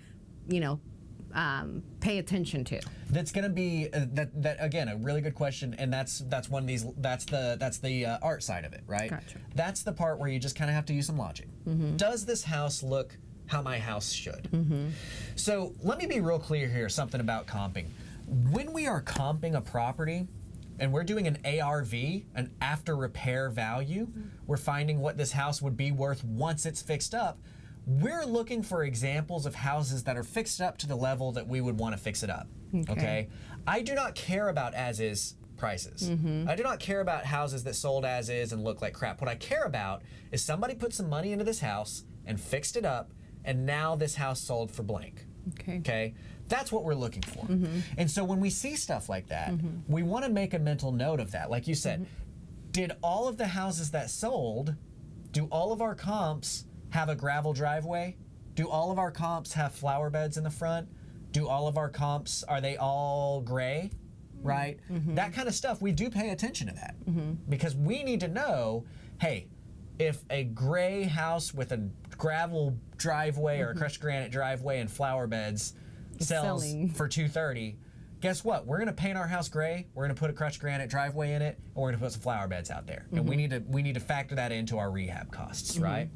pay attention to? That's going to be that again, a really good question, and that's one of these. That's the art side of it, right? Gotcha. That's the part where you just kind of have to use some logic. Does this house look how my house should? So let me be real clear here. Something about comping. When we are comping a property, and we're doing an ARV, an after repair value, we're finding what this house would be worth once it's fixed up. We're looking for examples of houses that are fixed up to the level that we would want to fix it up. Okay? I do not care about as-is prices. I do not care about houses that sold as is and look like crap. What I care about is somebody put some money into this house and fixed it up, and now this house sold for blank. Okay? That's what we're looking for. And so when we see stuff like that, we want to make a mental note of that. Like you said, did all of the houses that sold, do all of our comps have a gravel driveway? Do all of our comps have flower beds in the front? Do all of our comps, are they all gray? Right? That kind of stuff, we do pay attention to that. Because we need to know, hey, if a gray house with a gravel driveway or a crushed granite driveway and flower beds sells selling for $230, guess what? We're going to paint our house gray. We're going to put a crushed granite driveway in it, and we're going to put some flower beds out there. And we need to factor that into our rehab costs, right?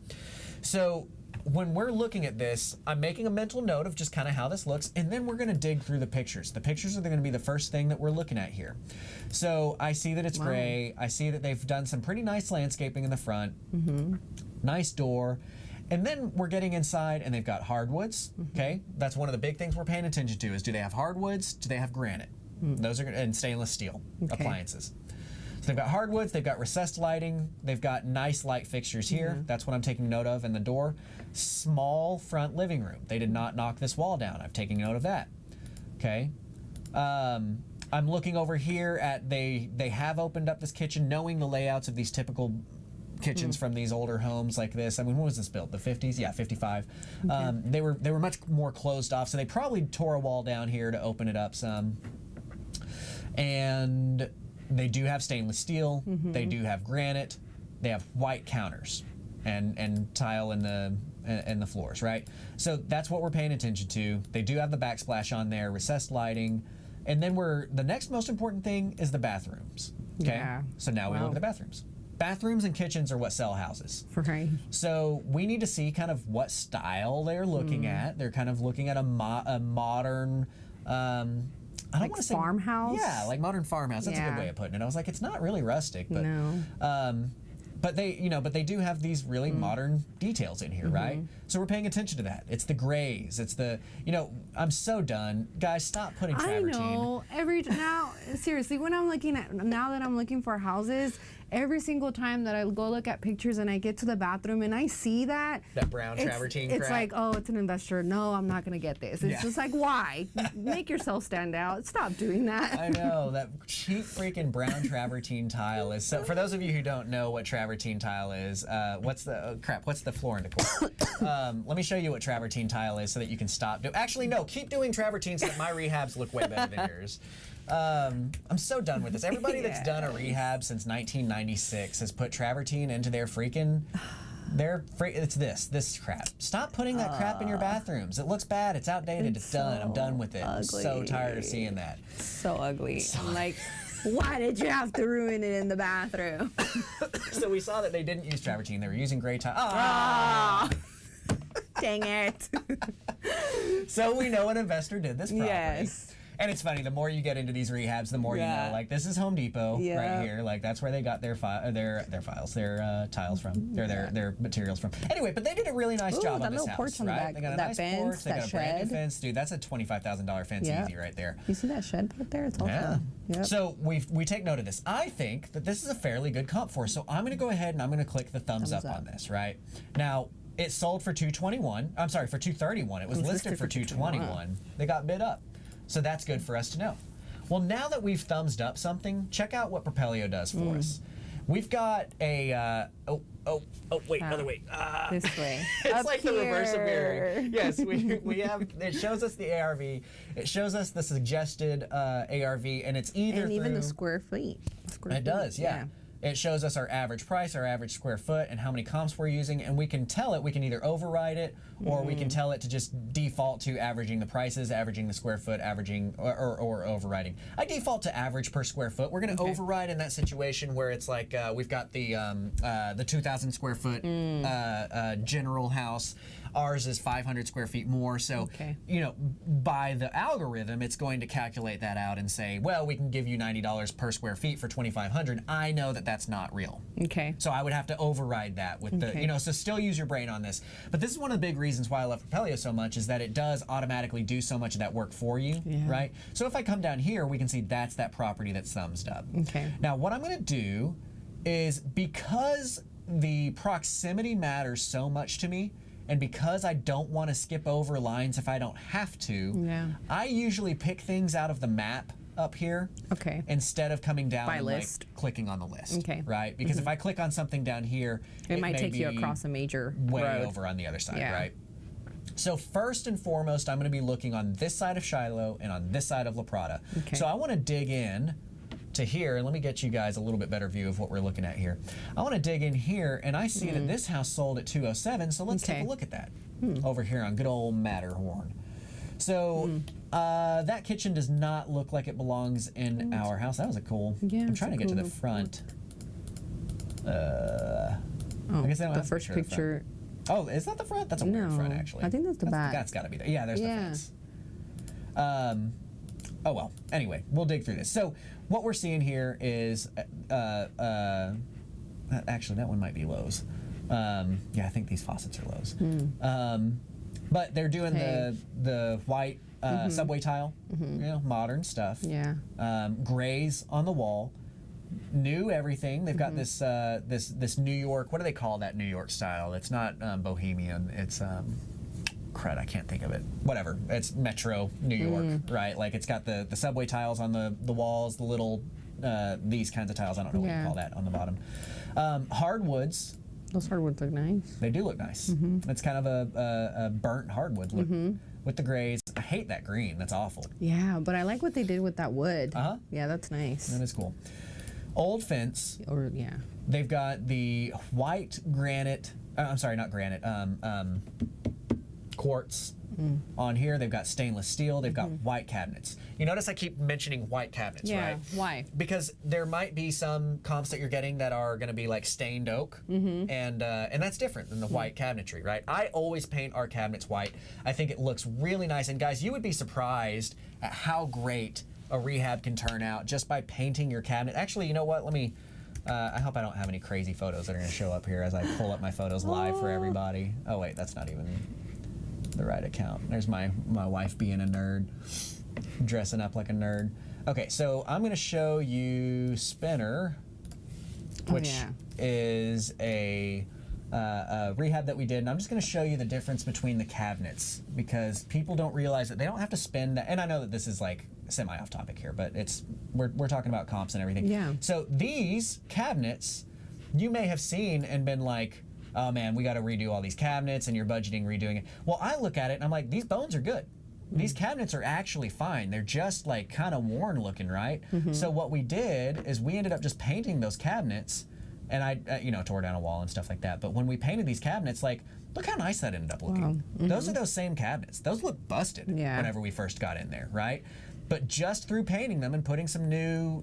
So when we're looking at this, I'm making a mental note of just kind of how this looks, and then we're going to dig through the pictures. The pictures are going to be the first thing that we're looking at here. So I see that it's gray. I see that they've done some pretty nice landscaping in the front. Nice door. And then we're getting inside, and they've got hardwoods. Okay, that's one of the big things we're paying attention to is, do they have hardwoods? Do they have granite? Those are and stainless steel appliances. So they've got hardwoods. They've got recessed lighting. They've got nice light fixtures here. That's what I'm taking note of in the door. Small front living room. They did not knock this wall down. I'm taking note of that. Okay. I'm looking over here at they have opened up this kitchen, knowing the layouts of these typical kitchens from these older homes like this. I mean, when was this built? The 50s? Yeah, 55. They were much more closed off, so they probably tore a wall down here to open it up some. And they do have stainless steel. They do have granite. They have white counters and tile in the floors, right? So that's what we're paying attention to. They do have the backsplash on there, recessed lighting. And then the next most important thing is the bathrooms. Okay? Yeah. So now we look at the bathrooms. Bathrooms and kitchens are what sell houses. Right. So we need to see kind of what style they're looking at. They're kind of looking at a modern, I don't Like want to say farmhouse? Yeah, like modern farmhouse. That's a Yeah. good way of putting it. I was like, it's not really rustic, but No. but they do have these really modern details in here, right? So we're paying attention to that. It's the grays. It's the, I'm so done. Guys, stop putting travertine. I know. Now, seriously, now that I'm looking for houses, every single time that I go look at pictures and I get to the bathroom and I see that brown travertine it's crap. like, oh, it's an investor. No, I'm not going to get this. It's just like, why? Make yourself stand out. Stop doing that. I know, that cheap freaking brown travertine tile is so. For those of you who don't know what travertine tile is, what's the floor and decor? Let me show you what travertine tile is so that you can stop. Actually, no, keep doing travertine so that my rehabs look way better than yours. I'm so done with this. Everybody that's done a rehab since 1996 has put travertine into their freaking. It's this crap. Stop putting that crap in your bathrooms. It looks bad. It's outdated. It's done. I'm done with it. I'm so tired of seeing that. So ugly. I'm like, why did you have to ruin it in the bathroom? So we saw that they didn't use travertine. They were using gray tile. Dang it. So we know an investor did this property. Yes. And it's funny, the more you get into these rehabs, the more you know. Like, this is Home Depot right here. Like, that's where they got their tiles from, their materials from. Anyway, but they did a really nice job on this house, porch on the back. They got a that nice fence, porch. They got a brand new fence. Dude, that's a $25,000 fence easy right there. You see that shed back there? It's awesome. Yep. So we take note of this. I think that this is a fairly good comp for us. So I'm going to go ahead and I'm going to click the thumbs up on this, right? Now, it sold for $221. I'm sorry, for $231. It was listed for $221. They got bid up. So that's good for us to know. Well, now that we've thumbsed up something, check out what Propelio does for us. We've got a, wait, other way. This way. It's like the reverse of mirroring. Yes, we have, it shows us the ARV, it shows us the suggested ARV, and it's either and even through, the square feet. It does, yeah. It shows us our average price, our average square foot, and how many comps we're using, and we can tell it, we can either override it, or we can tell it to just default to averaging the prices, averaging the square foot, averaging, or overriding. I default to average per square foot. We're gonna override in that situation where it's like, we've got the 2,000 square foot general house. Ours is 500 square feet more, so by the algorithm, it's going to calculate that out and say, well, we can give you $90 per square feet for 2,500. I know that that's not real. Okay. So I would have to override that with the, so still use your brain on this. But this is one of the big reasons why I love Propelio so much, is that it does automatically do so much of that work for you, right? So if I come down here, we can see that's that property that's thumbsed up. Okay. Now what I'm gonna do is, because the proximity matters so much to me, and because I don't want to skip over lines if I don't have to, I usually pick things out of the map up here instead of coming down and like clicking on the list, right? Because if I click on something down here, it might take you across a major way over on the other side, right? So first and foremost, I'm going to be looking on this side of Shiloh and on this side of La Prada. So I want to dig in to here, and let me get you guys a little bit better view of what we're looking at here. I want to dig in here, and I see that this house sold at 207, so let's take a look at that over here on good old Matterhorn. So that kitchen does not look like it belongs in our house. That was a cool. I'm trying to get to the front. I guess the first picture. Oh, is that the front? That's a weird front, actually. I think that's the back. That's got to be there. Yeah, there's the fence. Oh well, anyway, we'll dig through this. So what we're seeing here is, actually that one might be Lowe's. Yeah, I think these faucets are Lowe's. But they're doing the white subway tile, modern stuff. Grays on the wall, new everything. They've got this this New York, what do they call that New York style? It's not bohemian, it's crud, I can't think of it. Whatever, it's Metro New York, right? Like it's got the subway tiles on the walls, the little these kinds of tiles. I don't know what you call that on the bottom. Hardwoods. Those hardwoods look nice. They do look nice. It's kind of a burnt hardwood look with the grays. I hate that green. That's awful. Yeah, but I like what they did with that wood. Yeah, that's nice. That is cool. Old fence. Or They've got the white granite. I'm sorry, not granite. Quartz on here. They've got stainless steel. They've got white cabinets. You notice I keep mentioning white cabinets, right? Why? Because there might be some comps that you're getting that are going to be like stained oak, and that's different than the white cabinetry, right? I always paint our cabinets white. I think it looks really nice, and guys, you would be surprised at how great a rehab can turn out just by painting your cabinet. Actually, you know what? Let me I hope I don't have any crazy photos that are going to show up here as I pull up my photos live for everybody. Oh wait, that's not even the right account. There's my wife being a nerd, dressing up like a nerd. Okay, so I'm going to show you Spinner, which is a rehab that we did, and I'm just going to show you the difference between the cabinets, because people don't realize that they don't have to spend, and I know that this is like semi off topic here, but we're talking about comps and everything. Yeah. So these cabinets, you may have seen and been like, oh man, we got to redo all these cabinets and you're budgeting redoing it. Well, I look at it and I'm like, these bones are good. These cabinets are actually fine. They're just like kind of worn looking, right? So what we did is we ended up just painting those cabinets, and I tore down a wall and stuff like that. But when we painted these cabinets, like, look how nice that ended up looking. Those are those same cabinets. Those look busted whenever we first got in there, right? But just through painting them and putting some new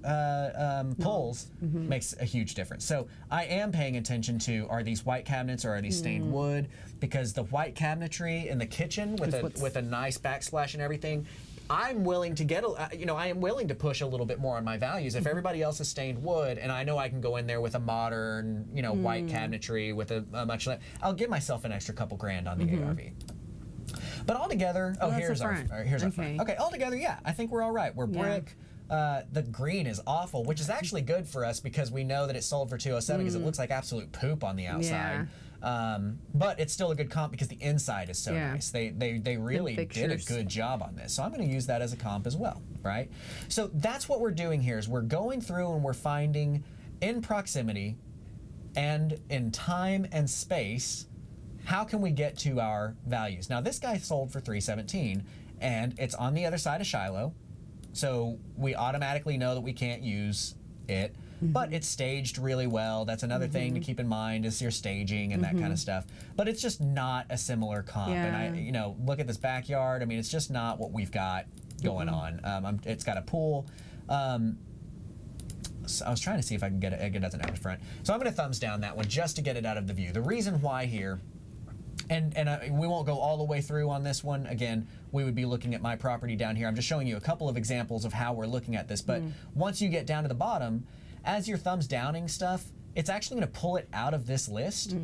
pulls makes a huge difference. So I am paying attention to, are these white cabinets or are these stained wood? Because the white cabinetry in the kitchen with a nice backsplash and everything, I'm willing to get, I am willing to push a little bit more on my values. If everybody else is stained wood and I know I can go in there with a modern, white cabinetry with a much less, I'll give myself an extra couple grand on the ARV. But altogether, here's our front. Okay, altogether, yeah, I think we're all right. We're brick. The green is awful, which is actually good for us because we know that it sold for $207 because it looks like absolute poop on the outside. But it's still a good comp because the inside is so nice. They really did a good job on this. So I'm going to use that as a comp as well, right? So that's what we're doing here is we're going through and we're finding in proximity and in time and space, how can we get to our values? Now this guy sold for $317 and it's on the other side of Shiloh. So we automatically know that we can't use it. But it's staged really well. That's another thing to keep in mind is your staging and that kind of stuff. But it's just not a similar comp. And I, look at this backyard. I mean, it's just not what we've got going on. It's got a pool. So I was trying to see if I can get it. It doesn't have a front. So I'm going to thumbs down that one just to get it out of the view. The reason why here, and we won't go all the way through on this one. Again, we would be looking at my property down here. I'm just showing you a couple of examples of how we're looking at this. But once you get down to the bottom, as you're thumbs downing stuff, it's actually going to pull it out of this list.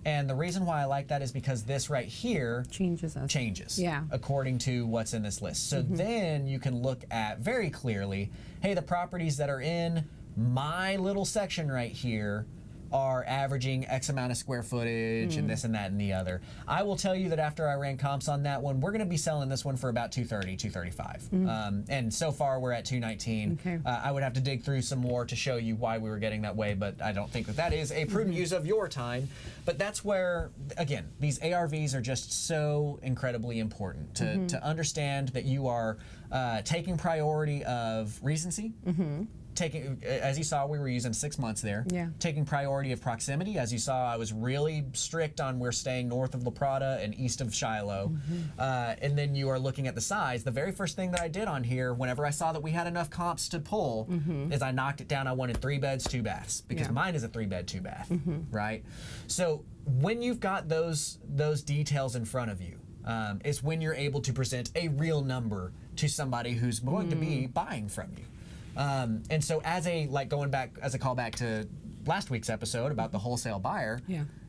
And the reason why I like that is because this right here changes according to what's in this list. So then you can look at very clearly, hey, the properties that are in my little section right here are averaging X amount of square footage and this and that and the other. I will tell you that after I ran comps on that one, we're going to be selling this one for about $230, $235. And so far we're at $219. I would have to dig through some more to show you why we were getting that way, but I don't think that is a prudent use of your time. But that's where, again, these ARVs are just so incredibly important to understand that you are taking priority of recency. Taking, as you saw, we were using 6 months there. Taking priority of proximity. As you saw, I was really strict on we're staying north of La Prada and east of Shiloh. And then you are looking at the size. The very first thing that I did on here, whenever I saw that we had enough comps to pull, is I knocked it down. I wanted 3 beds, 2 baths, because mine is a 3-bed, 2-bath, right? So when you've got those details in front of you, is when you're able to present a real number to somebody who's going to be buying from you. And so as a callback to last week's episode about the wholesale buyer,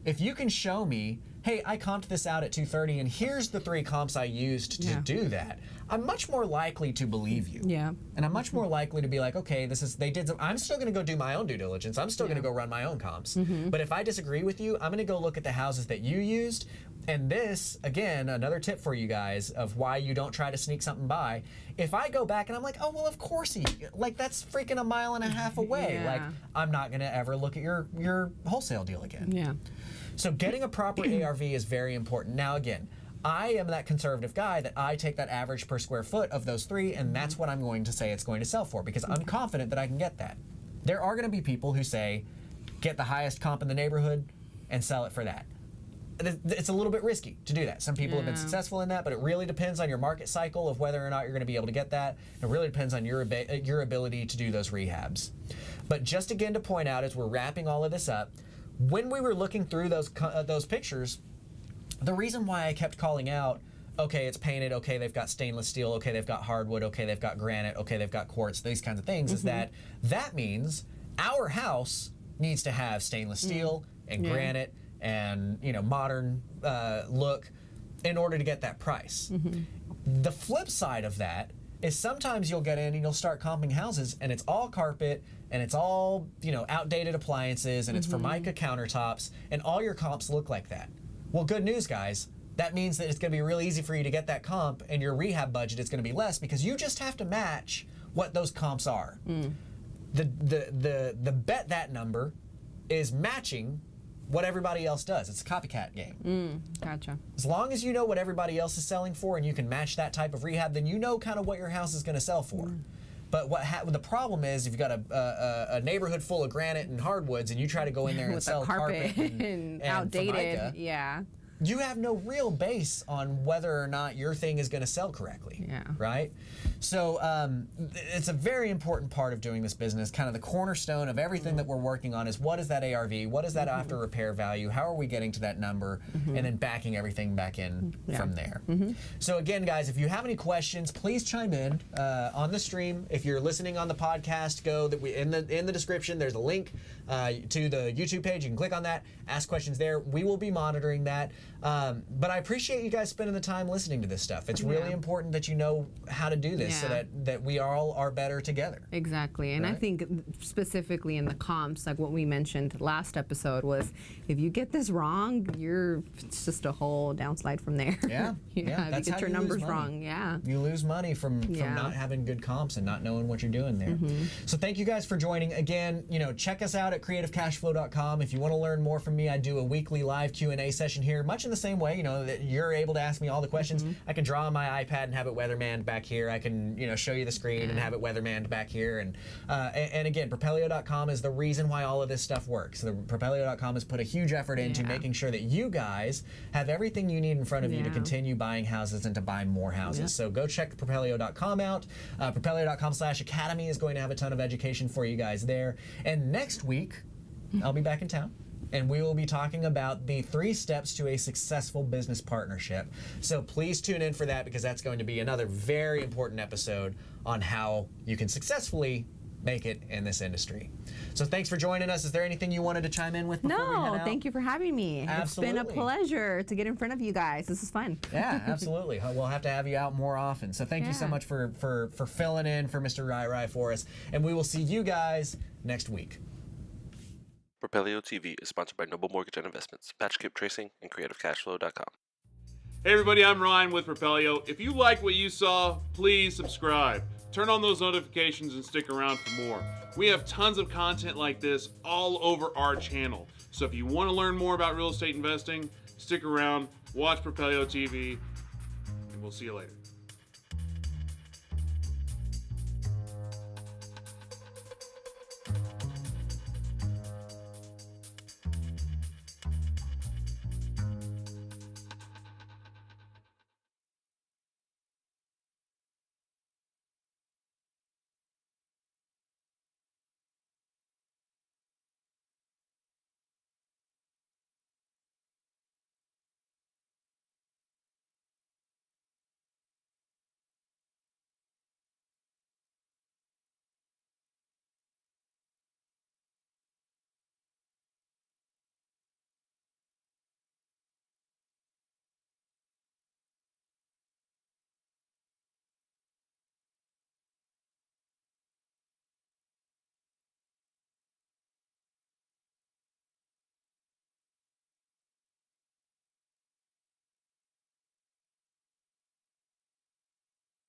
if you can show me, hey, I comped this out at $230 and here's the 3 comps I used to do that, I'm much more likely to believe you. And I'm much more likely to be like, okay, I'm still gonna go do my own due diligence. I'm still gonna go run my own comps. But if I disagree with you, I'm gonna go look at the houses that you used. And this, again, another tip for you guys of why you don't try to sneak something by. If I go back and I'm like, oh, well, of course that's freaking 1.5 miles away. Like, I'm not gonna ever look at your wholesale deal again. So getting a proper ARV is very important. Now, again, I am that conservative guy that I take that average per square foot of those 3, and that's what I'm going to say it's going to sell for because I'm confident that I can get that. There are gonna be people who say, get the highest comp in the neighborhood and sell it for that. It's a little bit risky to do that. Some people have been successful in that, but it really depends on your market cycle of whether or not you're going to be able to get that. It really depends on your ability to do those rehabs. But just again to point out as we're wrapping all of this up, when we were looking through those pictures, the reason why I kept calling out, okay, it's painted, okay, they've got stainless steel, okay, they've got hardwood, okay, they've got granite, okay, they've got quartz, these kinds of things, is that means our house needs to have stainless steel and granite and modern look in order to get that price. The flip side of that is sometimes you'll get in and you'll start comping houses and it's all carpet and it's all outdated appliances and it's Formica countertops and all your comps look like that. Well, good news, guys. That means that it's going to be real easy for you to get that comp, and your rehab budget is going to be less because you just have to match what those comps are. The bet that number is matching what everybody else does. It's a copycat game. Gotcha. As long as you know what everybody else is selling for and you can match that type of rehab, then you know kind of what your house is going to sell for. But the problem is if you've got a neighborhood full of granite and hardwoods and you try to go in there and With sell the carpet and outdated. Formica, you have no real base on whether or not your thing is going to sell correctly. Yeah. Right? So it's a very important part of doing this business. Kind of the cornerstone of everything that we're working on is what is that ARV? What is that after repair value? How are we getting to that number? And then backing everything back in from there. So again, guys, if you have any questions, please chime in on the stream. If you're listening on the podcast, in the description. There's a link to the YouTube page. You can click on that, ask questions there. We will be monitoring that. But I appreciate you guys spending the time listening to this stuff. It's really important that you know how to do this so that we all are better together. Exactly. And I think specifically in the comps, like what we mentioned last episode was, if you get this wrong, it's just a whole downslide from there. Yeah. If you get your numbers wrong. You lose money from not having good comps and not knowing what you're doing there. So thank you guys for joining. Again, check us out at CreativeCashFlow.com. If you want to learn more from me, I do a weekly live Q&A session here, much in the same way, that you're able to ask me all the questions. I can draw on my iPad and have it weathermanned back here. I can, show you the screen and have it weathermanned back here. And again, PROPELIO.com is the reason why all of this stuff works. So PROPELIO.com has put a huge effort into making sure that you guys have everything you need in front of you to continue buying houses and to buy more houses. So go check PROPELIO.com out. PROPELIO.com/academy is going to have a ton of education for you guys there. And next week, I'll be back in town. And we will be talking about the 3 steps to a successful business partnership. So please tune in for that, because that's going to be another very important episode on how you can successfully make it in this industry. So thanks for joining us. Is there anything you wanted to chime in with before we head out? Thank you for having me. Absolutely. It's been a pleasure to get in front of you guys. This is fun. Yeah, absolutely. We'll have to have you out more often. So thank you so much for filling in for Mr. Rai for us. And we will see you guys next week. PROPELIO TV is sponsored by Noble Mortgage and Investments, Patchkip Tracing, and CreativeCashFlow.com. Hey everybody, I'm Ryan with PROPELIO. If you like what you saw, please subscribe. Turn on those notifications and stick around for more. We have tons of content like this all over our channel. So if you want to learn more about real estate investing, stick around, watch PROPELIO TV, and we'll see you later.